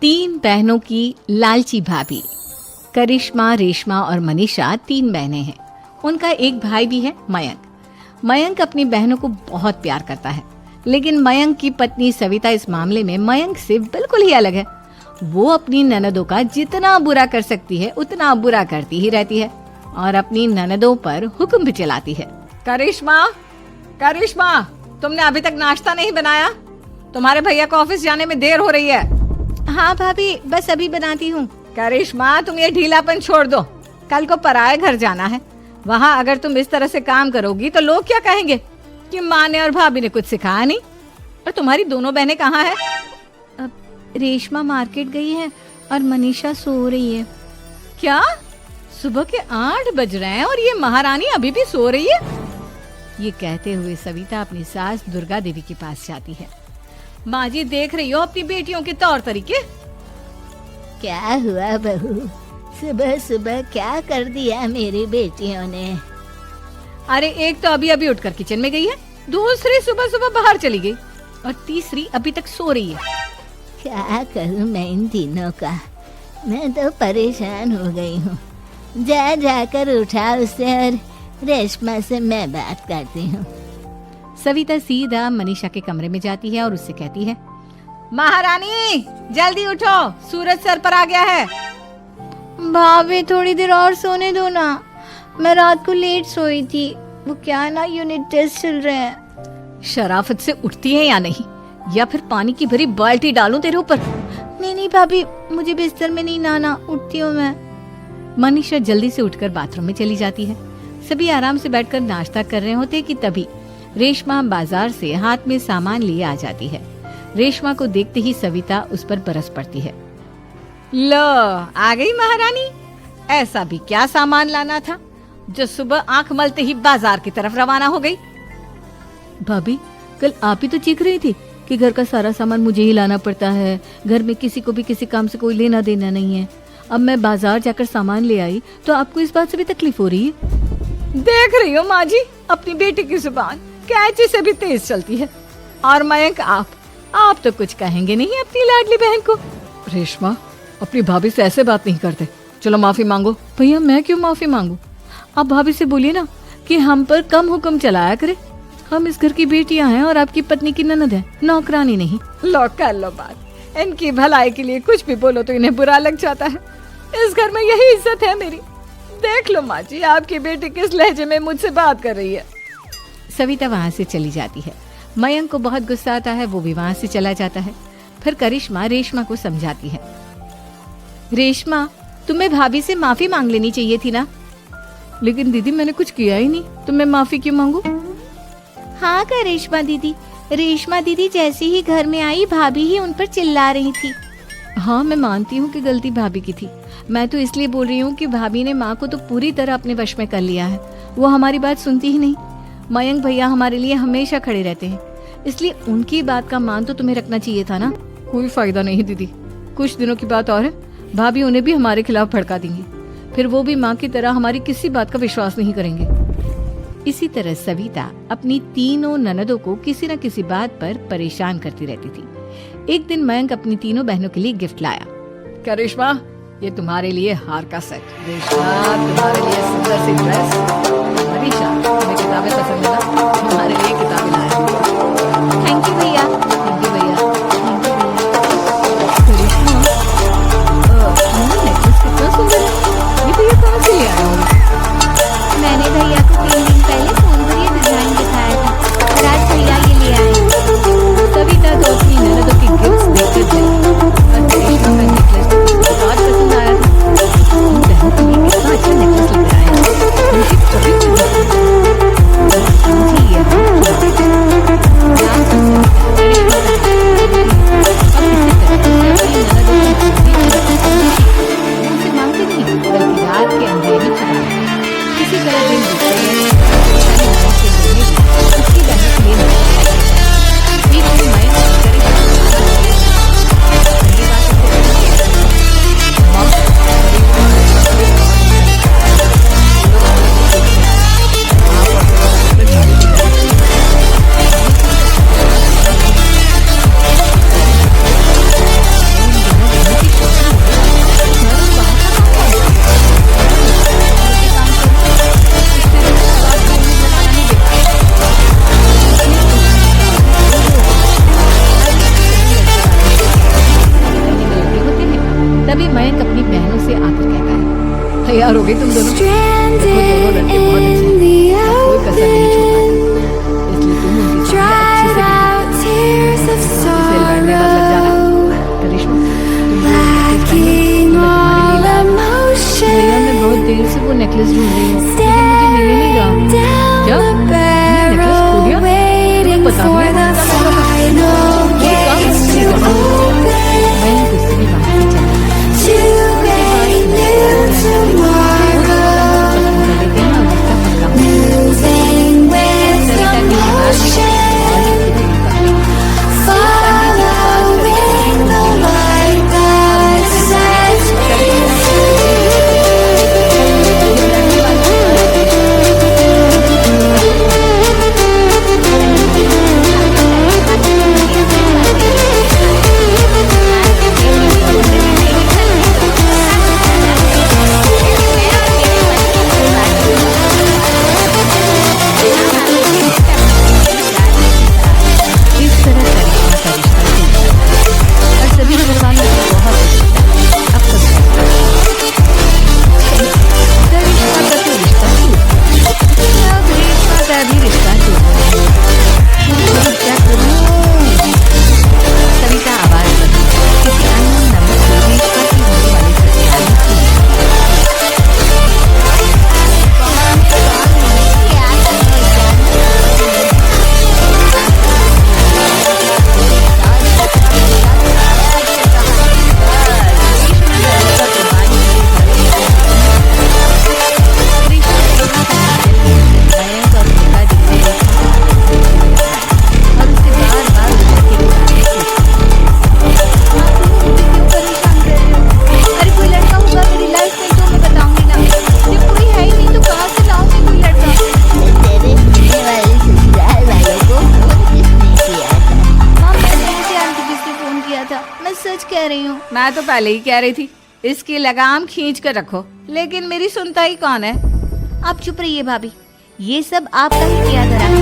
तीन बहनों की लालची भाभी। करिश्मा, रेशमा और मनीषा तीन बहनें हैं। उनका एक भाई भी है, मयंक। मयंक अपनी बहनों को बहुत प्यार करता है, लेकिन मयंक की पत्नी सविता इस मामले में मयंक से बिल्कुल ही अलग है। वो अपनी ननदों का जितना बुरा कर सकती है उतना बुरा करती ही रहती है और अपनी ननदों पर हुक्म भी चलाती है। करिश्मा, करिश्मा, तुमने अभी तक नाश्ता नहीं बनाया? तुम्हारे भैया को ऑफिस जाने में देर हो रही है। हाँ भाभी, बस अभी बनाती हूँ। करिश्मा, तुम ये ढीलापन छोड़ दो। कल को पराये घर जाना है। वहाँ अगर तुम इस तरह से काम करोगी तो लोग क्या कहेंगे कि माँ ने और भाभी ने कुछ सिखाया नहीं। और तुम्हारी दोनों बहनें कहाँ हैं? अब रेशमा मार्केट गई है और मनीषा सो रही है। क्या? सुबह के 8 बज रहे हैं और ये महारानी अभी भी सो रही है? ये कहते हुए सविता अपनी सास दुर्गा देवी के पास जाती है। माँ जी, देख रही हो अपनी बेटियों के तौर तरीके? क्या हुआ बहू, सुबह सुबह क्या कर दिया मेरी बेटियों ने? अरे एक तो अभी अभी उठकर किचन में गई है, दूसरी सुबह सुबह बाहर चली गई और तीसरी अभी तक सो रही है। क्या करूं मैं इन तीनों का, मैं तो परेशान हो गई हूँ। जा जाकर उठा उसे और रेशमा से मैं बात करती हूँ। सविता सीधा मनीषा के कमरे में जाती है और उससे कहती है, महारानी जल्दी उठो, सूरज सर पर आ गया है। भाभी थोड़ी देर और सोने दो ना, मैं रात को लेट सोई थी। वो क्या ना, यूनिट टेस्ट चल रहे हैं। शराफत से उठती है या नहीं, या फिर पानी की भरी बाल्टी डालूं तेरे ऊपर? नहीं भाभी, मुझे बिस्तर में नहीं नहाना, उठती हूँ मैं। मनीषा जल्दी से उठकर बाथरूम में चली जाती है। सभी आराम से बैठकर नाश्ता कर रहे होते कि तभी रेशमा बाजार से हाथ में सामान लिए आ जाती है। रेशमा को देखते ही सविता उस पर बरस पड़ती है। लो, आ गई महारानी। ऐसा भी क्या सामान लाना था जो सुबह आंख मलते ही बाजार की तरफ रवाना हो गई? भाभी, कल आप ही तो चीख रही थी कि घर का सारा सामान मुझे ही लाना पड़ता है, घर में किसी को भी किसी काम से कोई लेना देना नहीं है। अब मैं बाजार जाकर सामान ले आई तो आपको इस बात से भी तकलीफ हो रही है? देख रही हो माँ जी, अपनी बेटी की जुबान कैंची से भी तेज चलती है। और मयंक, आप तो कुछ कहेंगे नहीं अपनी लाडली बहन को? रेशमा, अपनी भाभी से ऐसे बात नहीं करते। चलो माफी मांगो। भैया, मैं क्यों माफी मांगू? आप भाभी से बोलिए ना कि हम पर कम हुक्म चलाया करे। हम इस घर की बेटियां हैं और आपकी पत्नी की ननद है, नौकरानी नहीं। लो कर लो बात। इनकी भलाई के लिए कुछ भी बोलो तो इन्हें बुरा लग जाता है। इस घर में यही इज्जत है मेरी। देख लो माँ जी, आपकी बेटी किस लहजे में मुझसे बात कर रही है। सविता वहाँ से चली जाती है। मयंक को बहुत गुस्सा आता है, वो भी वहाँ से चला जाता है। फिर करिश्मा रेशमा को समझाती है। रेशमा, तुम्हें भाभी से माफी मांग लेनी चाहिए थी ना। लेकिन दीदी, मैंने कुछ किया ही नहीं, तो मैं माफी क्यों मांगू? हाँ करिश्मा दीदी, रेशमा दीदी जैसे ही घर में आई भाभी ही उन पर चिल्ला रही थी। हाँ, मैं मानती हूँ कि गलती भाभी की थी। मैं तो इसलिए बोल रही हूँ कि भाभी ने माँ को तो पूरी तरह अपने वश में कर लिया है। वो हमारी बात सुनती ही नहीं। मयंक भैया हमारे लिए हमेशा खड़े रहते हैं, इसलिए उनकी बात का मान तो तुम्हें रखना चाहिए था ना। कोई फायदा नहीं दीदी, कुछ दिनों की बात और है, भाभी उन्हें भी हमारे खिलाफ भड़का देंगी। फिर वो भी माँ की तरह हमारी किसी बात का विश्वास नहीं करेंगे। इसी तरह सविता अपनी तीनों ननदों को किसी न किसी बात पर परेशान करती रहती थी। एक दिन मयंक अपनी तीनों बहनों के लिए गिफ्ट लाया। करिश्मा, ये तुम्हारे लिए हार का सेट। रेशमा, तुम्हारे लिए सुंदर सी ड्रेस। मनीषा, तुम्हें किताबें पसंद है ना? तुम्हारे लिए किताबें लाया। थैंक यू भैया। थैंक यू भैया। करिश्मा, तुम्हारा नेकलेस कितना सुंदर है। ये भैया कहाँ से ले आए होंगे? मैंने भैया को 3 दिन पहले फोन पर ये डिजाइन दिखाया था और आज भैया ये ले आए। सविता तो अपनी ननदों की गिफ्ट्स देखकर चली और करिश्मा का नेकलेस बहुत पसंद आया था। बहन के लिए कितना अच्छा नेकलेस लग रहा है। मुझे कभी नहीं समझी ये हो गई तुम दोनों। देखो दोनों लड़के बहुत अच्छे हैं, कोई कसर नहीं छोड़ना, इसलिए तुम उनके सामने अच्छे से सेल बैठने बाद लग जाना। करिश्मा भैया मैं बहुत देर से वो नेकलेस ढूंढ रही हूँ, लेकिन मुझे मिल ही नहीं रहा। क्या नेकलेस खो गया? तुम्हें पता भी है मैं गुस्से में बाहर से चला मैं तो पहले ही कह रही थी इसकी लगाम खींच कर रखो, लेकिन मेरी सुनता ही कौन है। आप चुप रहिए भाभी, ये सब आपका ही किया धरा है।